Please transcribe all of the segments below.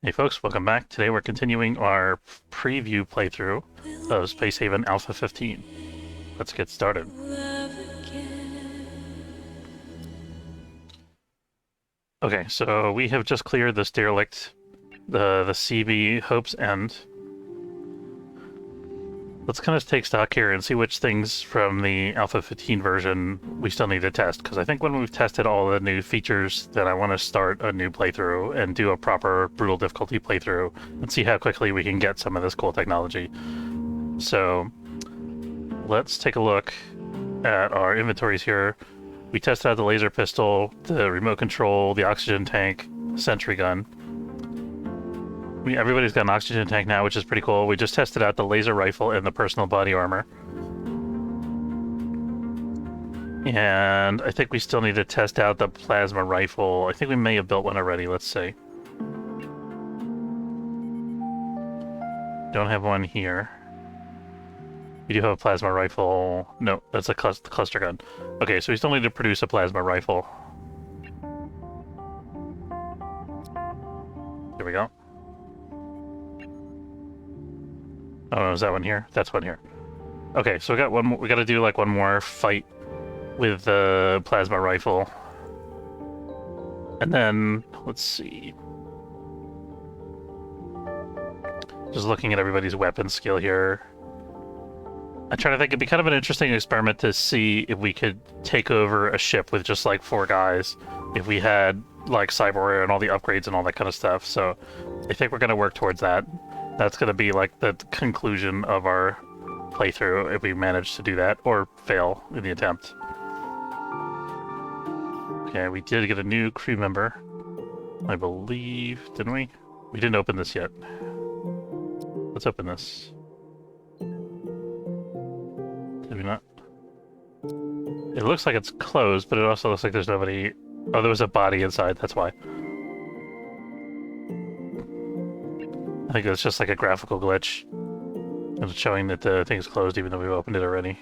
Hey folks, welcome back. Today we're continuing our preview playthrough of Space Haven Alpha 15. Let's get started. Okay, so we have just cleared this derelict, the CB Hope's End. Let's kind of take stock here and see which things from the Alpha 15 version we still need to test, because I think when we've tested all the new features, then I want to start a new playthrough and do a proper brutal difficulty playthrough and see how quickly we can get some of this cool technology. So let's take a look at our inventories here. We tested out the laser pistol, the remote control, the oxygen tank, sentry gun. Everybody's got an oxygen tank now, which is pretty cool. We just tested out the laser rifle and the personal body armor. And I think we still need to test out the plasma rifle. I think we may have built one already. Let's see. Don't have one here. We do have a plasma rifle. No, that's a cluster gun. Okay, so we still need to produce a plasma rifle. There we go. Oh, no, is that one here? That's one here. Okay, so we got one more. We got to do like one more fight with the plasma rifle, and then let's see. Just looking at everybody's weapon skill here. I'm trying to think. It'd be kind of an interesting experiment to see if we could take over a ship with just like 4 guys, if we had like cyber and all the upgrades and all that kind of stuff. So I think we're going to work towards that. That's going to be like the conclusion of our playthrough if we manage to do that, or fail in the attempt. Okay, we did get a new crew member, I believe, didn't we? We didn't open this yet. Let's open this. Did we not? It looks like it's closed, but it also looks like there's nobody. Oh, there was a body inside, that's why. I think it's just like a graphical glitch. It's showing that the thing's closed even though we've opened it already.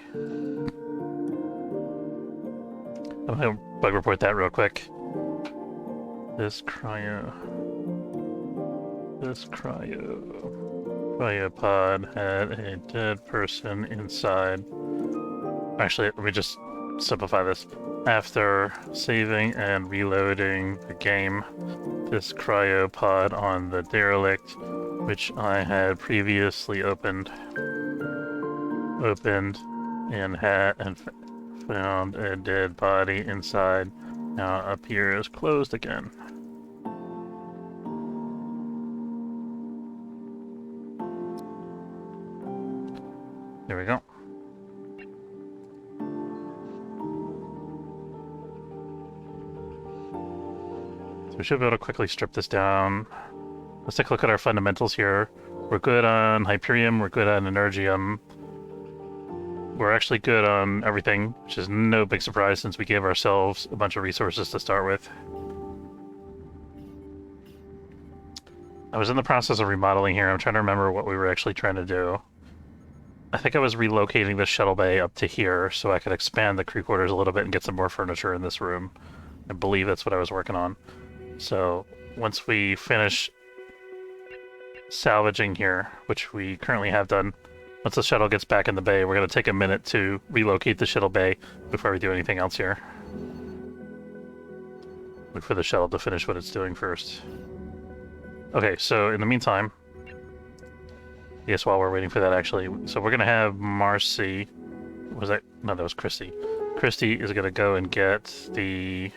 I'm gonna bug report that real quick. This cryopod had a dead person inside. Actually, let me just simplify this. After saving and reloading the game, this cryopod on the derelict, which I had previously opened and found a dead body inside, now appears closed again. There we go. So we should be able to quickly strip this down. Let's take a look at our fundamentals here. We're good on Hyperium, we're good on Energium. We're actually good on everything, which is no big surprise since we gave ourselves a bunch of resources to start with. I was in the process of remodeling here. I'm trying to remember what we were actually trying to do. I think I was relocating the shuttle bay up to here so I could expand the crew quarters a little bit and get some more furniture in this room. I believe that's what I was working on. So once we finish salvaging here, which we currently have done, once the shuttle gets back in the bay, we're going to take a minute to relocate the shuttle bay before we do anything else here. Wait for the shuttle to finish what it's doing first. Okay, so in the meantime, I guess while we're waiting for that actually, so we're going to have Marcy, was that? No, that was Christy. Christy is going to go and get the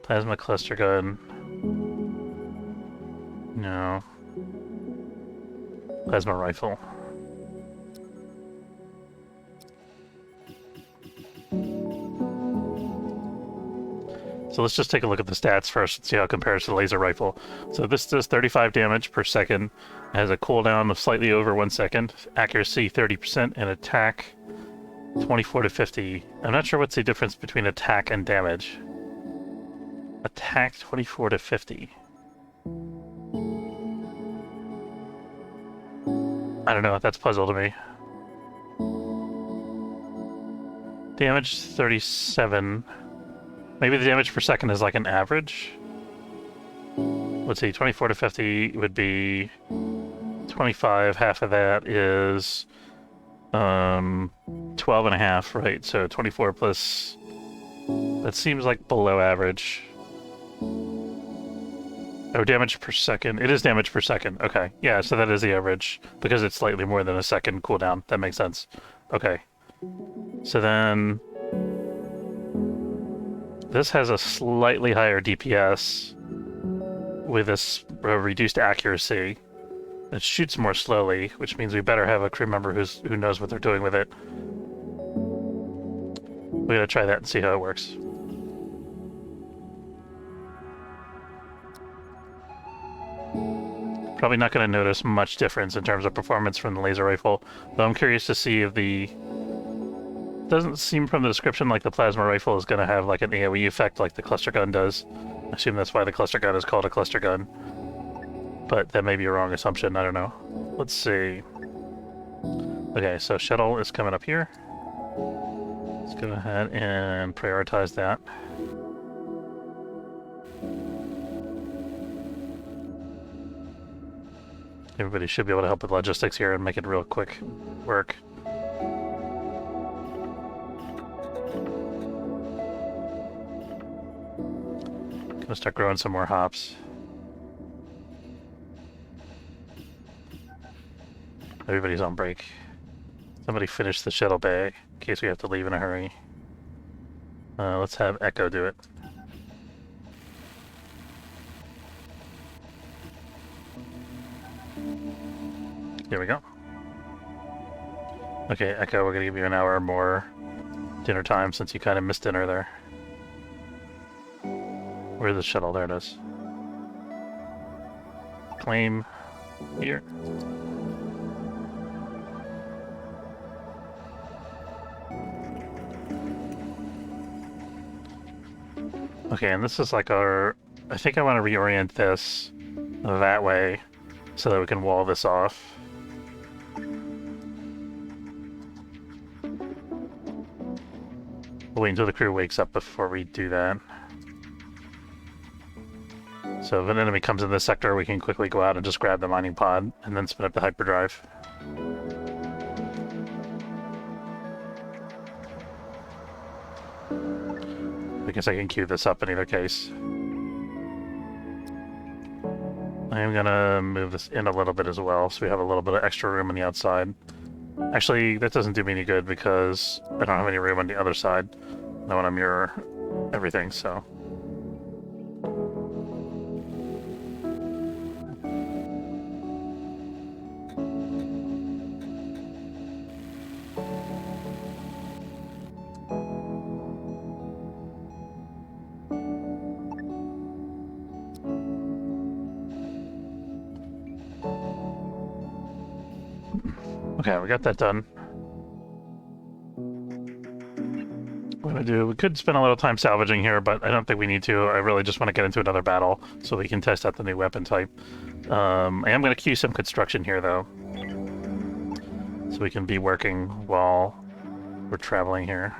plasma cluster gun. No. Plasma rifle. So let's just take a look at the stats first and see how it compares to the laser rifle. So this does 35 damage per second. It has a cooldown of slightly over 1 second, accuracy 30%, and attack 24 to 50. I'm not sure what's the difference between attack and damage. Attack 24 to 50. I don't know, that's a puzzle to me. Damage 37. Maybe the damage per second is like an average? let's see, 24 to 50 would be 25. Half of that is 12 and a half, right? So 24 plus, that seems like below average. Oh, damage per second. It is damage per second. Okay. Yeah, so that is the average because it's slightly more than a second cooldown. That makes sense. Okay. So then this has a slightly higher DPS with a reduced accuracy. It shoots more slowly, which means we better have a crew member who knows what they're doing with it. We're gonna try that and see how it works. Probably not gonna notice much difference in terms of performance from the laser rifle, though I'm curious to see if the... Doesn't seem from the description like the plasma rifle is gonna have like an AoE effect like the cluster gun does. I assume that's why the cluster gun is called a cluster gun. But that may be a wrong assumption, I don't know. Let's see. Okay, so shuttle is coming up here. Let's go ahead and prioritize that. Everybody should be able to help with logistics here and make it real quick work. Gonna start growing some more hops. Everybody's on break. Somebody finish the shuttle bay in case we have to leave in a hurry. Let's have Echo do it. Here we go. Okay, Echo, we're gonna give you an hour more dinner time since you kind of missed dinner there. Where's the shuttle? There it is. Claim here. Okay, and this is like our... I think I want to reorient this that way so that we can wall this off. We'll wait until the crew wakes up before we do that. So if an enemy comes in this sector, we can quickly go out and just grab the mining pod and then spin up the hyperdrive. I guess I can queue this up in either case. I am gonna move this in a little bit as well, so we have a little bit of extra room on the outside. Actually, that doesn't do me any good because I don't have any room on the other side. I want to mirror everything, so... Okay, we got that done. What do I do? We could spend a little time salvaging here, but I don't think we need to. I really just want to get into another battle so we can test out the new weapon type. I am going to queue some construction here, though. So we can be working while we're traveling here.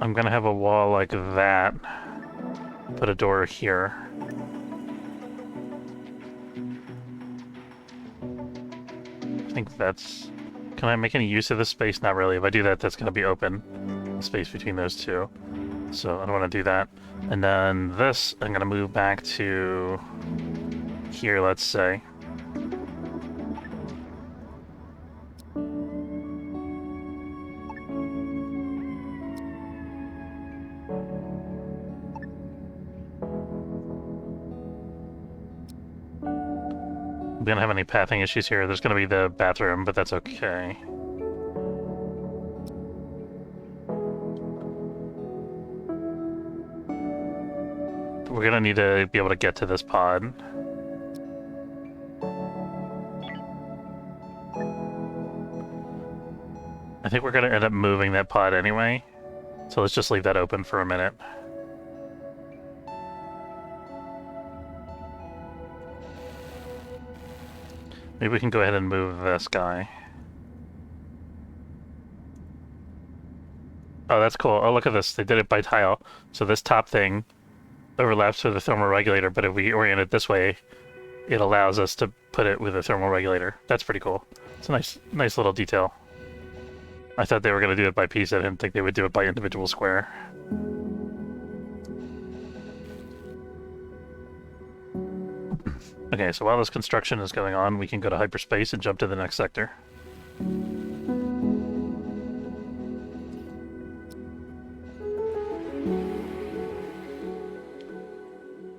I'm going to have a wall like that. Put a door here. I think that's... Can I make any use of this space? Not really. If I do that, that's going to be open. Space between those two. So I don't want to do that. And then this, I'm going to move back to here, let's say. We don't have any pathing issues here. There's going to be the bathroom, but that's okay. We're going to need to be able to get to this pod. I think we're going to end up moving that pod anyway. So let's just leave that open for a minute. Maybe we can go ahead and move this guy. Oh, that's cool. Oh, look at this. They did it by tile. So this top thing overlaps with the thermal regulator, but if we orient it this way, it allows us to put it with a thermal regulator. That's pretty cool. It's a nice little detail. I thought they were going to do it by piece. I didn't think they would do it by individual square. Okay, so while this construction is going on, we can go to hyperspace and jump to the next sector.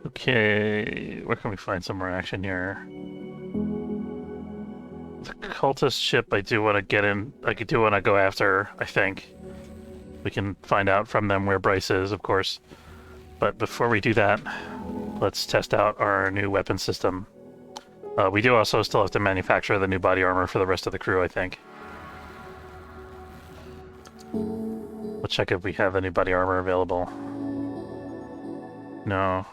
Okay, where can we find some more action here? The cultist ship I do want to get in. I do want to go after, I think. We can find out from them where Bryce is, of course. But before we do that, let's test out our new weapon system. We do also still have to manufacture the new body armor for the rest of the crew, I think. Let's check if we have the new body armor available. No.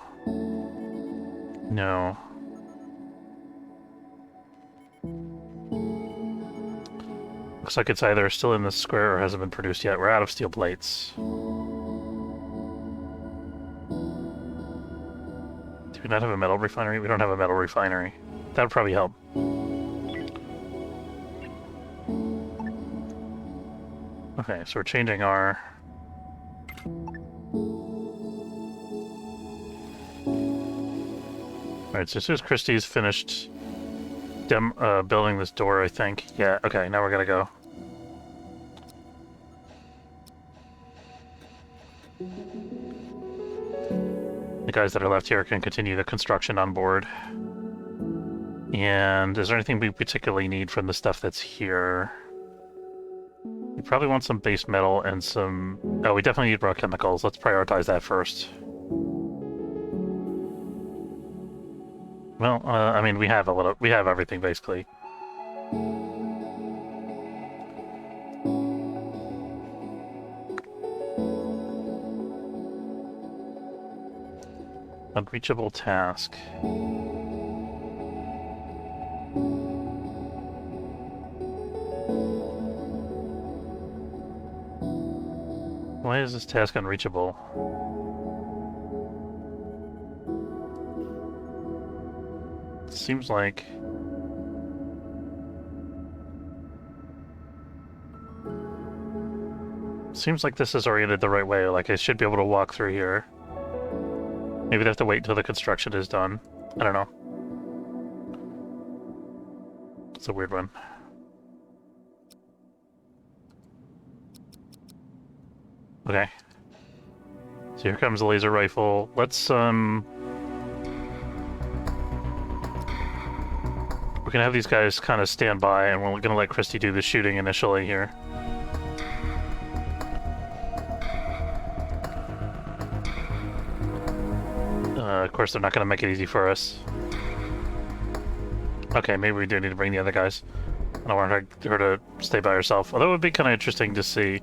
No. Looks like it's either still in the square or hasn't been produced yet. We're out of steel plates. Do we not have a metal refinery? We don't have a metal refinery. That would probably help. Okay, so we're changing our... Alright, so as soon as Christie's finished building this door, I think. Yeah, okay, now we're gonna go. The guys that are left here can continue the construction on board. And is there anything we particularly need from the stuff that's here? We probably want some base metal and some... Oh, we definitely need raw chemicals. Let's prioritize that first. Well, I mean, we have everything, basically. Unreachable task. Why is this task unreachable? Seems like... Seems like this is oriented the right way, like I should be able to walk through here. Maybe they have to wait until the construction is done. I don't know. It's a weird one. Okay. So here comes the laser rifle. Let's, we're gonna have these guys kind of stand by, and we're gonna let Christy do the shooting initially here. Of course, they're not gonna make it easy for us. Okay, maybe we do need to bring the other guys. I don't want her to stay by herself. Although it would be kind of interesting to see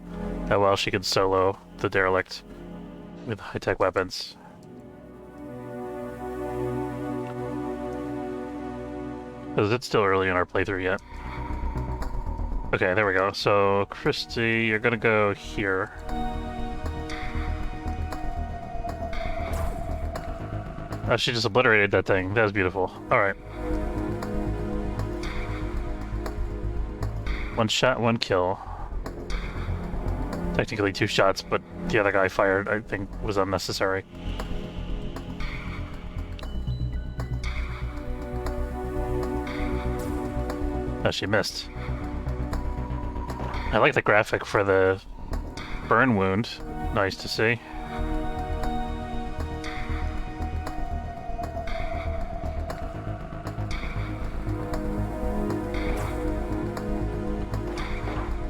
how well she can solo the derelict with high-tech weapons. Because it's still early in our playthrough yet. Okay, there we go. So, Christy, you're gonna go here. Oh, she just obliterated that thing. That was beautiful. Alright. One shot, one kill. Technically 2 shots, but the other guy fired, I think, was unnecessary. Oh, she missed. I like the graphic for the burn wound. Nice to see.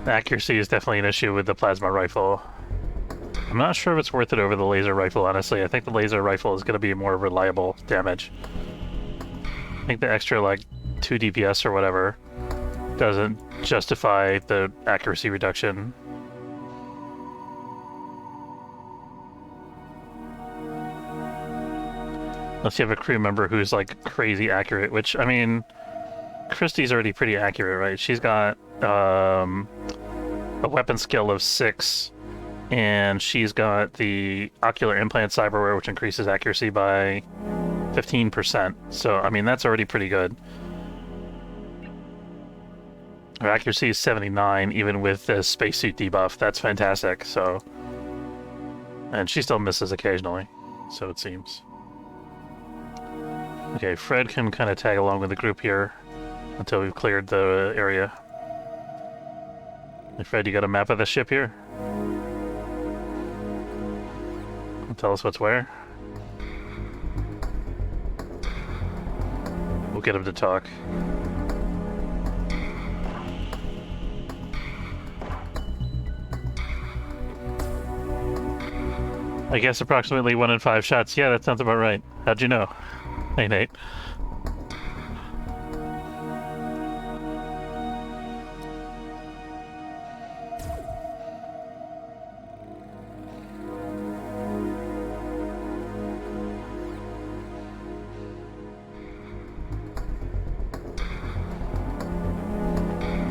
Accuracy is definitely an issue with the plasma rifle. I'm not sure if it's worth it over the laser rifle, honestly. I think the laser rifle is going to be more reliable damage. I think the extra, like, 2 DPS or whatever doesn't justify the accuracy reduction. Unless you have a crew member who's, like, crazy accurate, which, I mean, Christie's already pretty accurate, right? She's got, a weapon skill of 6 And she's got the ocular implant cyberware, which increases accuracy by 15%. So, I mean, that's already pretty good. Her accuracy is 79, even with the spacesuit debuff. That's fantastic. So, and she still misses occasionally, so it seems. Okay, Fred can kind of tag along with the group here until we've cleared the area. Hey, Fred, you got a map of the ship here? Tell us what's where. We'll get him to talk. I guess approximately 1 in 5 shots. Yeah, that sounds about right. How'd you know? Hey, Nate.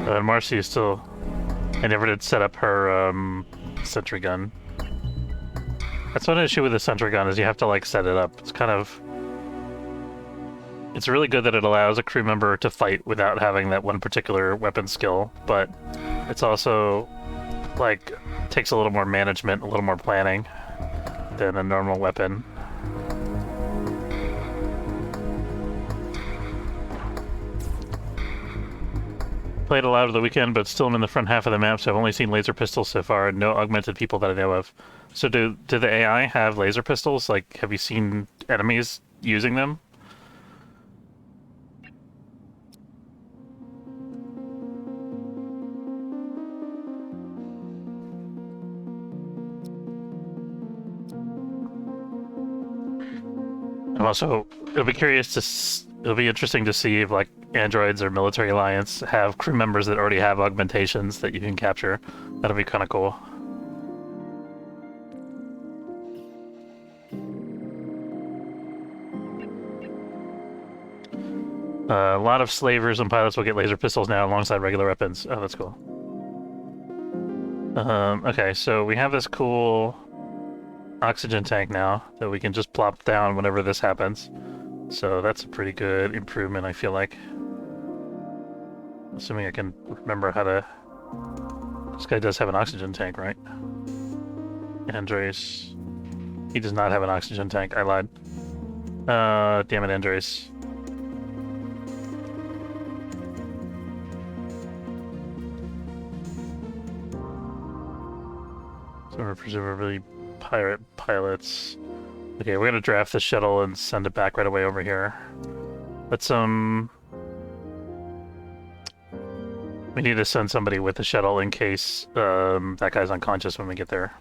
And Marcy is still... I never did set up her sentry gun. That's one issue with the sentry gun, is you have to, like, set it up. It's kind of... It's really good that it allows a crew member to fight without having that one particular weapon skill, but it's also, like, takes a little more management, a little more planning than a normal weapon. Played a lot over the weekend, but still I'm in the front half of the map, so I've only seen laser pistols so far, no augmented people that I know of. So do the AI have laser pistols? Like, have you seen enemies using them? I'm also, it'll be interesting to see if, like, androids or military alliance have crew members that already have augmentations that you can capture. That'll be kind of cool. A lot of slavers and pilots will get laser pistols now alongside regular weapons. Oh, that's cool. Okay, so we have this cool oxygen tank now that we can just plop down whenever this happens. So that's a pretty good improvement, I feel like. Assuming I can remember how to... This guy does have an oxygen tank, right? Andres... He does not have an oxygen tank, I lied. Damn it, Andres. So we're presumably pirate pilots. Okay, we're gonna draft the shuttle and send it back right away over here. Let's, we need to send somebody with the shuttle in case, that guy's unconscious when we get there.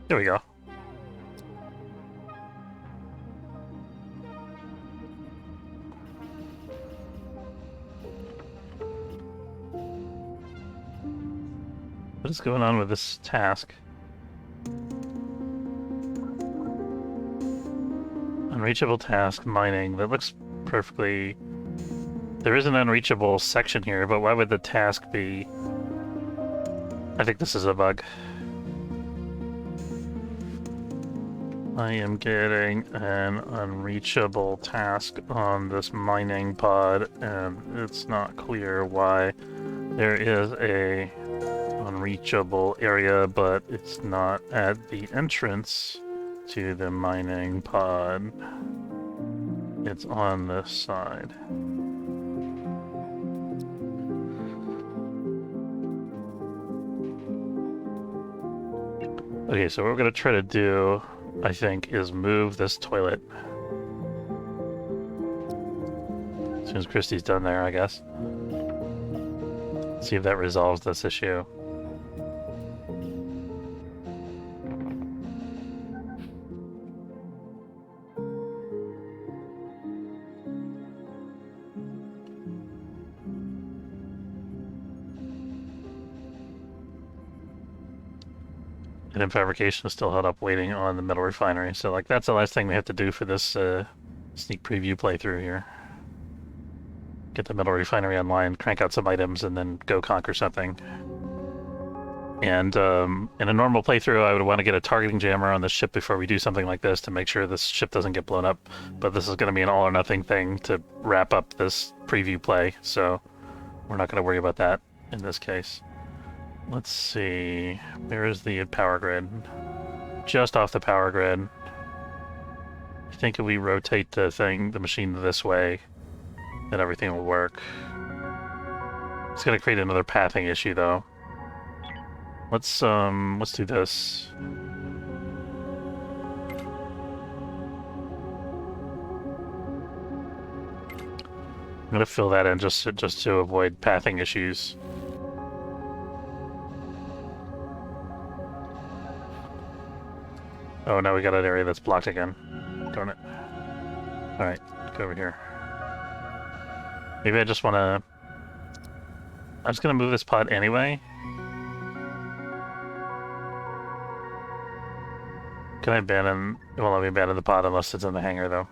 There we go. What is going on with this task? Unreachable task, mining. That looks perfectly... There is an unreachable section here, but why would the task be... I think this is a bug. I am getting an unreachable task on this mining pod, and it's not clear why there is a unreachable area, but it's not at the entrance to the mining pod. It's on this side. Okay, so what we're gonna try to do, I think, is move this toilet. As soon as Christy's done there, I guess. See if that resolves this issue. in fabrication is still held up waiting on the metal refinery. So like that's the last thing we have to do for this sneak preview playthrough here. Get the metal refinery online, crank out some items, and then go conquer something. And in a normal playthrough, I would want to get a targeting jammer on the ship before we do something like this to make sure this ship doesn't get blown up. But this is going to be an all or nothing thing to wrap up this preview play, so we're not going to worry about that in this case. Let's see, where is the power grid? Just off the power grid. I think if we rotate the machine this way, then everything will work. It's going to create another pathing issue though. Let's do this. I'm gonna fill that in just to avoid pathing issues. Oh, now we got an area that's blocked again. Darn it. Alright, go over here. Maybe I just wanna... I'm just gonna move this pod anyway. Can I abandon... It won't let me abandon the pod unless it's in the hangar, though.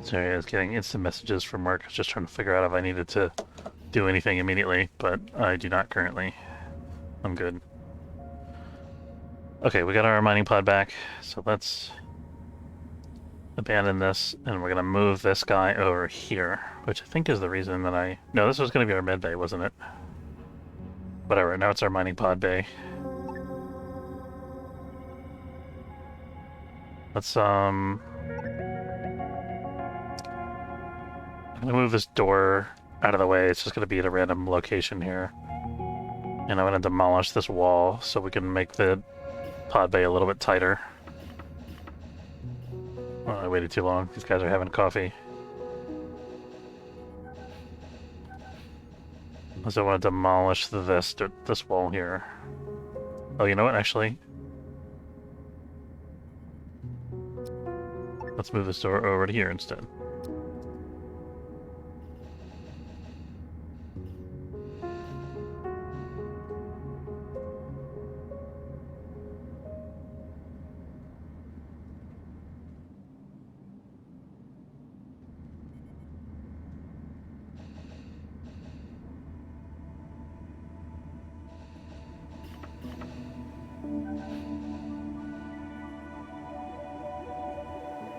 Sorry, I was getting instant messages from work. I was just trying to figure out if I needed to do anything immediately, but I do not currently. I'm good. Okay, we got our mining pod back, so let's abandon this, and we're gonna move this guy over here, which I think is the reason that I... No, this was gonna be our med bay, wasn't it? Whatever, now it's our mining pod bay. Let's, I'm gonna move this door out of the way. It's just gonna be at a random location here. And I'm gonna demolish this wall so we can make the pod bay a little bit tighter. Oh, I waited too long. These guys are having coffee. So I want to demolish this wall here. Oh, you know what, actually? Let's move this door over to here instead.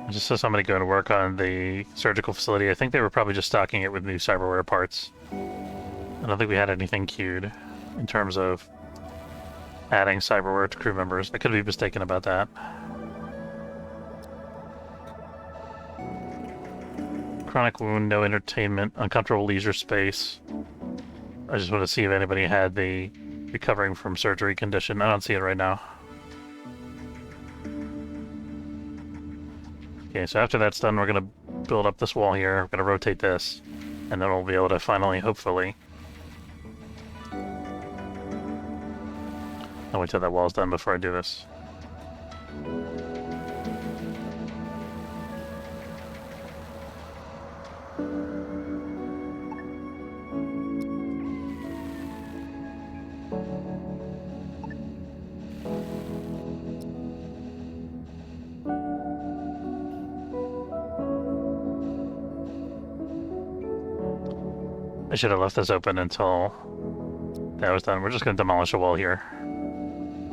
I just saw somebody going to work on the surgical facility. I think they were probably just stocking it with new cyberware parts. I don't think we had anything queued in terms of adding cyberware to crew members. I could be mistaken about that. Chronic wound, no entertainment, uncomfortable leisure space. I just want to see if anybody had the recovering from surgery condition. I don't see it right now. Okay, so after that's done, we're going to build up this wall here. We're going to rotate this, and then we'll be able to finally, hopefully... I'll wait till that wall's done before I do this. I should have left this open until that was done. We're just going to demolish a wall here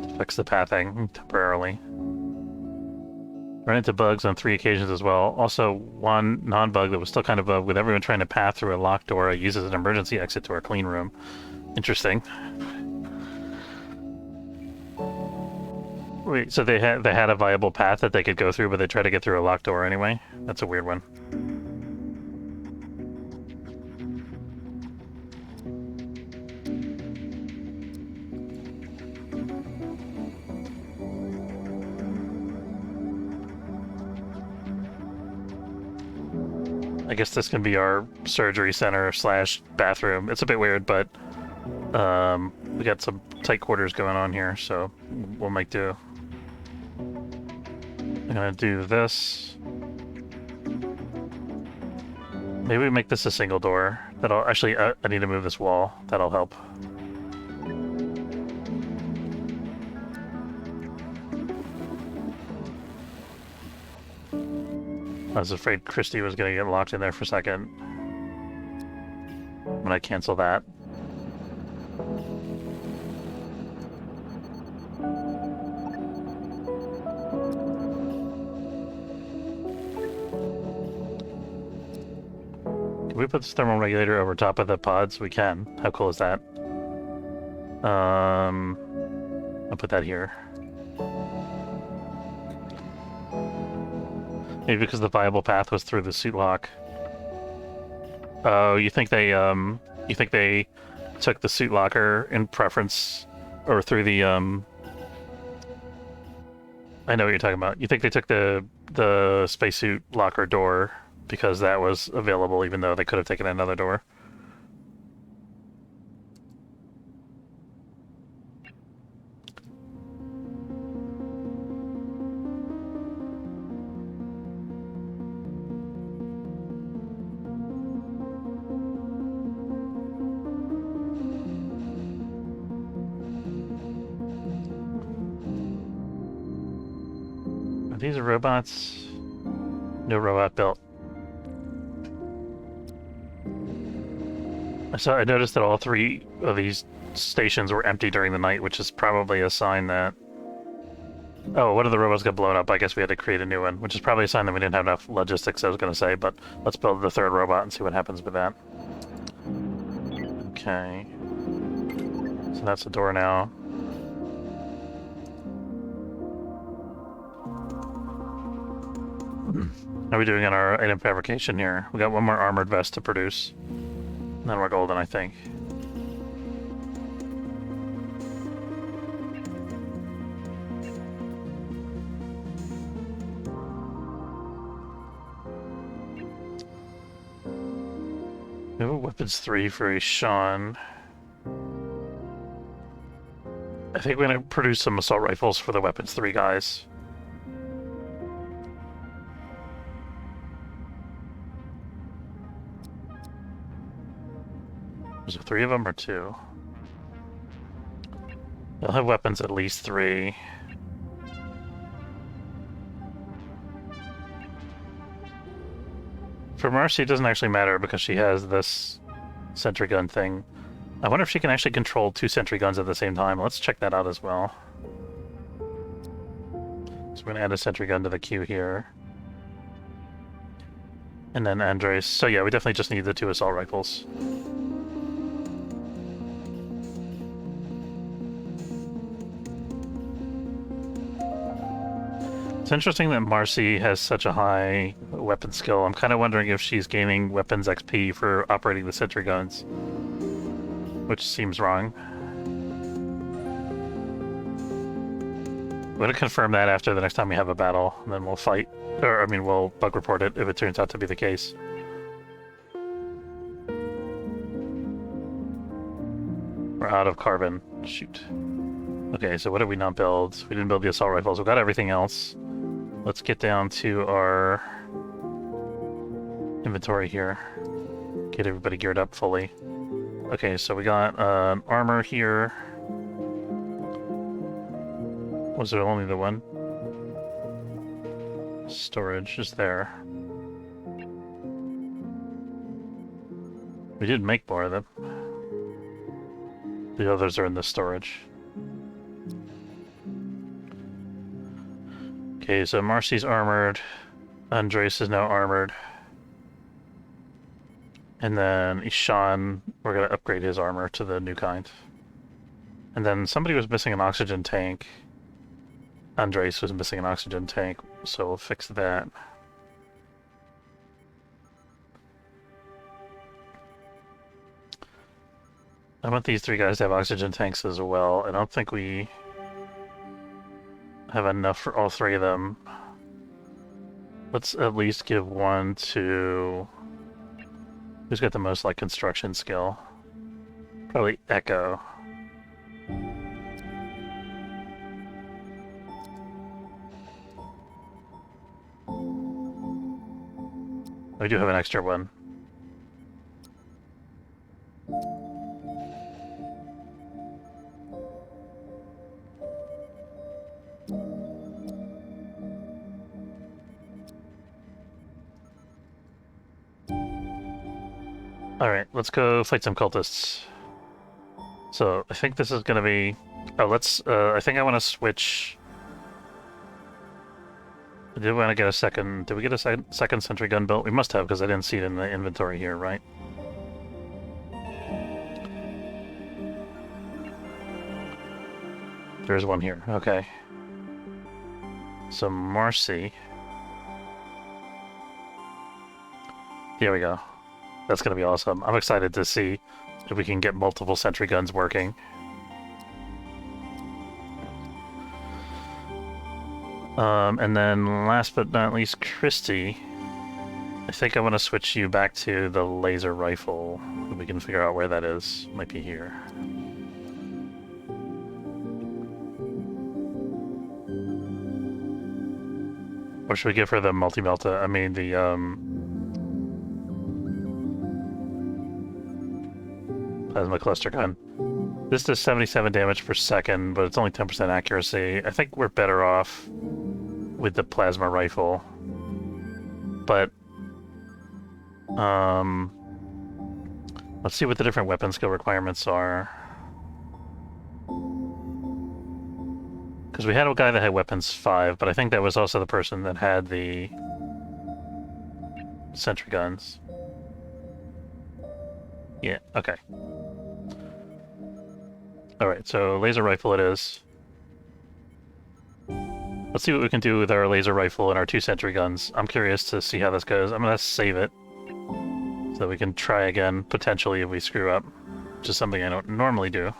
to fix the pathing temporarily. Run into bugs on 3 occasions as well. Also, one non-bug that was still kind of a, with everyone trying to path through a locked door, it uses an emergency exit to our clean room. Interesting. Wait, so they had a viable path that they could go through, but they tried to get through a locked door anyway? That's a weird one. I guess this can be our surgery center slash bathroom. It's a bit weird, but we got some tight quarters going on here, so we'll make do. I'm gonna do this. Maybe we make this a single door. That'll actually. I need to move this wall. That'll help. I was afraid Christy was gonna get locked in there for a second. I'm gonna cancel that. Can we put this thermal regulator over top of the pods? We can. How cool is that? I'll put that here. Maybe because the viable path was through the suit lock. Oh, you think they took the suit locker in preference, or through the I know what you're talking about. You think they took the spacesuit locker door because that was available, even though they could have taken another door? These are robots. No robot built. So I noticed that all 3 of these stations were empty during the night, which is probably a sign that... Oh, one of the robots got blown up. I guess we had to create a new one, which is probably a sign that we didn't have enough logistics, I was going to say, but let's build the 3rd robot and see what happens with that. Okay. So that's the door now. How are we doing on our item fabrication here? We got one more armored vest to produce. And then we're golden, I think. We have a weapons 3 for a Sean. I think we're gonna produce some assault rifles for the weapons 3 guys. Was there 3 of them or 2? They'll have weapons at least 3. For Marcy, it doesn't actually matter because she has this sentry gun thing. I wonder if she can actually control 2 sentry guns at the same time. Let's check that out as well. So we're going to add a sentry gun to the queue here. And then Andres. So yeah, we definitely just need the 2 assault rifles. It's interesting that Marcy has such a high weapon skill. I'm kind of wondering if she's gaining weapons XP for operating the sentry guns, which seems wrong. I'm going to confirm that after the next time we have a battle, and then we'll fight. Or, I mean, we'll bug report it if it turns out to be the case. We're out of carbon. Shoot. Okay, so what did we not build? We didn't build the assault rifles. We got everything else. Let's get down to our inventory here. Get everybody geared up fully. Okay, so we got armor here. Was there only the one? Storage is there. We did make more of them. The others are in the storage. Okay, so Marcy's armored. Andres is now armored. And then Ishan, we're going to upgrade his armor to the new kind. And then somebody was missing an oxygen tank. Andres was missing an oxygen tank, so we'll fix that. I want these 3 guys to have oxygen tanks as well. I don't think we have enough for all 3 of them. Let's at least give one to... Who's got the most, like, construction skill? Probably Echo. We do have an extra one. Alright, let's go fight some cultists. So, I think this is gonna be... Oh, let's... I think I want to switch... I did want to get a second... Did we get a second sentry gun built? We must have, because I didn't see it in the inventory here, right? There's one here, okay. So, Marcy... Here we go. That's going to be awesome. I'm excited to see if we can get multiple sentry guns working. And then last but not least, Christy. I think I want to switch you back to the laser rifle. If we can figure out where that is. Might be here. Or should we give her the multi-melta? I mean, the, plasma cluster gun. This does 77 damage per second, but it's only 10% accuracy. I think we're better off with the plasma rifle. But, let's see what the different weapon skill requirements are. Because we had a guy that had weapons 5, but I think that was also the person that had the sentry guns. Yeah, okay. Alright, so laser rifle it is. Let's see what we can do with our laser rifle and our 2 sentry guns. I'm curious to see how this goes. I'm gonna save it so we can try again, potentially, if we screw up. Which is something I don't normally do.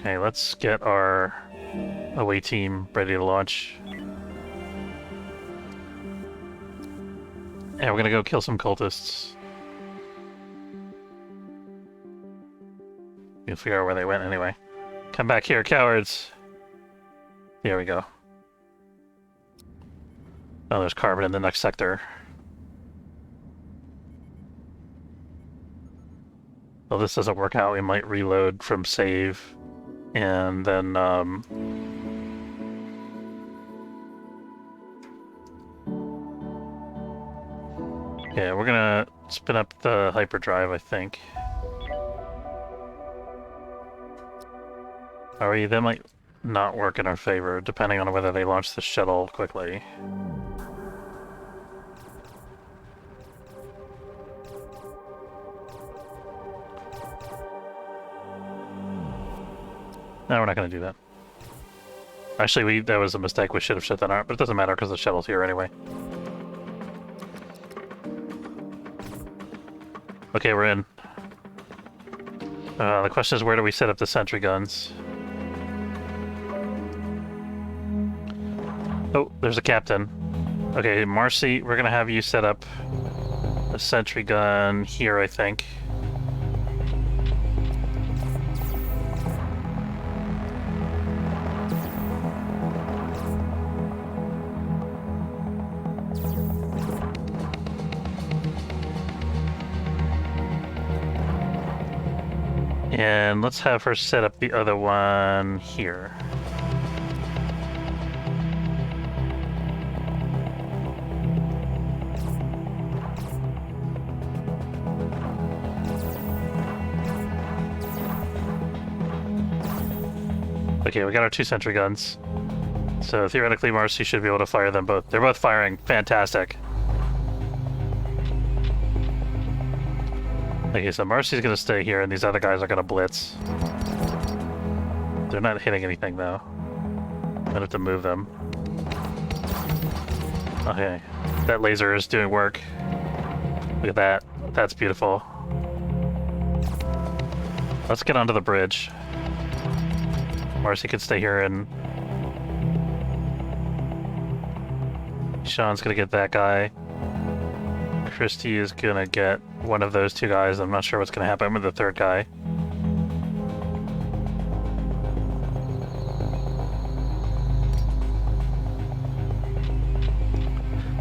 Okay, let's get our away team ready to launch. And we're gonna go kill some cultists. We'll figure out where they went anyway. Come back here, cowards! Here we go. Oh, there's carbon in the next sector. Well, this doesn't work out. We might reload from save. And then, yeah, we're gonna spin up the hyperdrive, I think. Alright, that might not work in our favor, depending on whether they launch the shuttle quickly. No, we're not going to do that. Actually, that was a mistake. We should have shut that out, but it doesn't matter because the shuttle's here anyway. Okay, we're in. The question is, where do we set up the sentry guns? Oh, there's a captain. Okay, Marcy, we're gonna have you set up a sentry gun here, I think. And let's have her set up the other one here. Okay, we got our 2 sentry guns. So theoretically, Marcy should be able to fire them both. They're both firing. Fantastic. Okay, so Marcy's gonna stay here, and these other guys are gonna blitz. They're not hitting anything, though. I'm gonna have to move them. Okay. That laser is doing work. Look at that. That's beautiful. Let's get onto the bridge. Marcy can stay here and... Sean's gonna get that guy. Christy is gonna get one of those two guys. I'm not sure what's gonna happen with the third guy.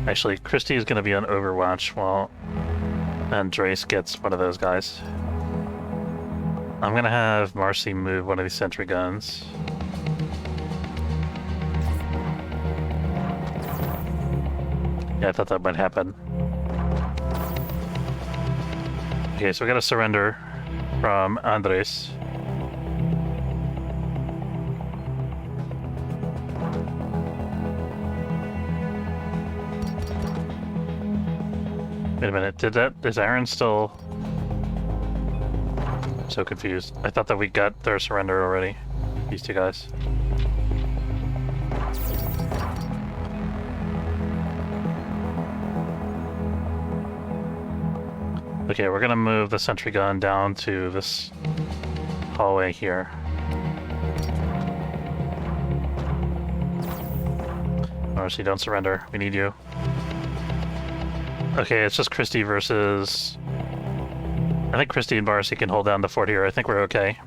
Actually, Christy is gonna be on Overwatch while Andres gets one of those guys. I'm gonna have Marcy move one of these sentry guns. Yeah, I thought that might happen. Okay, so we got a surrender from Andres. Wait a minute, is Aaron still... I'm so confused. I thought that we got their surrender already. These two guys. Okay, we're gonna move the sentry gun down to this hallway here. Marcy, don't surrender. We need you. Okay, it's just Christy versus... I think Christy and Marcy can hold down the fort here. I think we're okay.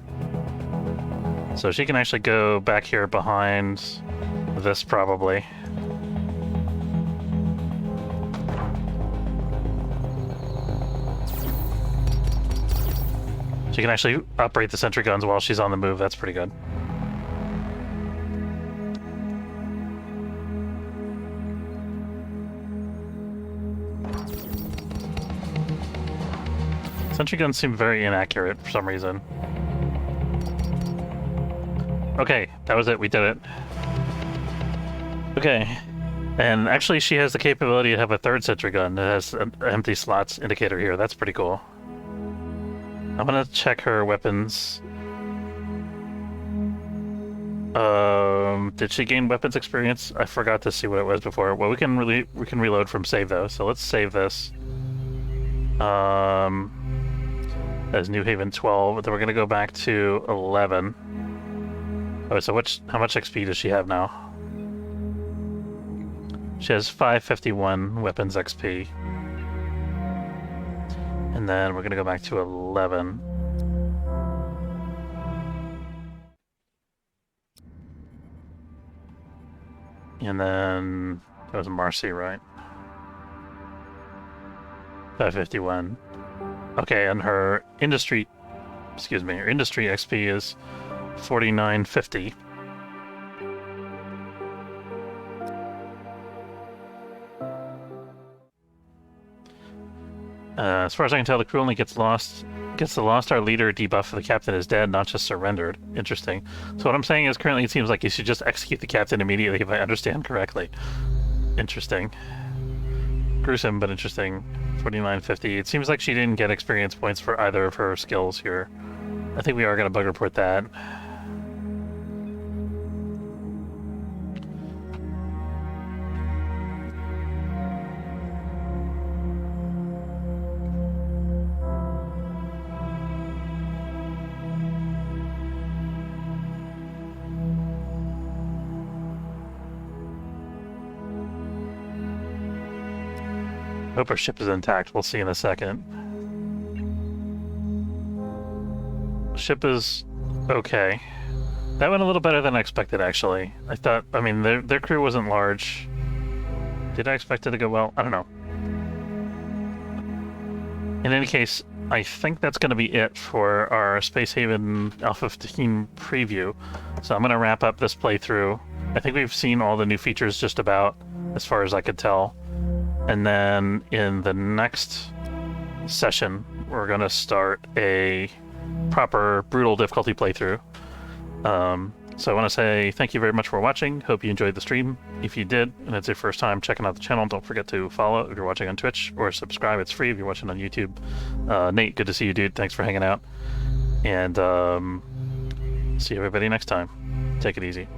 So she can actually go back here behind this, probably. She can actually operate the sentry guns while she's on the move. That's pretty good. Sentry guns seem very inaccurate for some reason. Okay, that was it. We did it. Okay. And actually, she has the capability to have a third sentry gun that has an empty slots indicator here. That's pretty cool. I'm gonna check her weapons. Did she gain weapons experience? I forgot to see what it was before. Well, we can reload from save though. So let's save this. As New Haven 12. Then we're gonna go back to 11. Oh, so how much XP does she have now? She has 551 weapons XP. And then we're gonna go back to 11. And then that was Marcy, right? 551. Okay, and her industry XP is 4950. As far as I can tell, the crew only gets the Lost Star leader debuff for the captain is dead, not just surrendered. Interesting. So what I'm saying is currently it seems like you should just execute the captain immediately, if I understand correctly. Interesting. Gruesome, but interesting. 4950. It seems like she didn't get experience points for either of her skills here. I think we are going to bug report that. Hope our ship is intact. We'll see in a second. Ship is okay. That went a little better than I expected, actually. I mean, their crew wasn't large. Did I expect it to go well? I don't know. In any case, I think that's going to be it for our Space Haven Alpha 15 preview. So I'm going to wrap up this playthrough. I think we've seen all the new features just about, as far as I could tell. And then in the next session, we're going to start a proper brutal difficulty playthrough. So I want to say thank you very much for watching. Hope you enjoyed the stream. If you did, and it's your first time checking out the channel, don't forget to follow if you're watching on Twitch, or subscribe. It's free if you're watching on YouTube. Nate, good to see you, dude. Thanks for hanging out. And See everybody next time. Take it easy.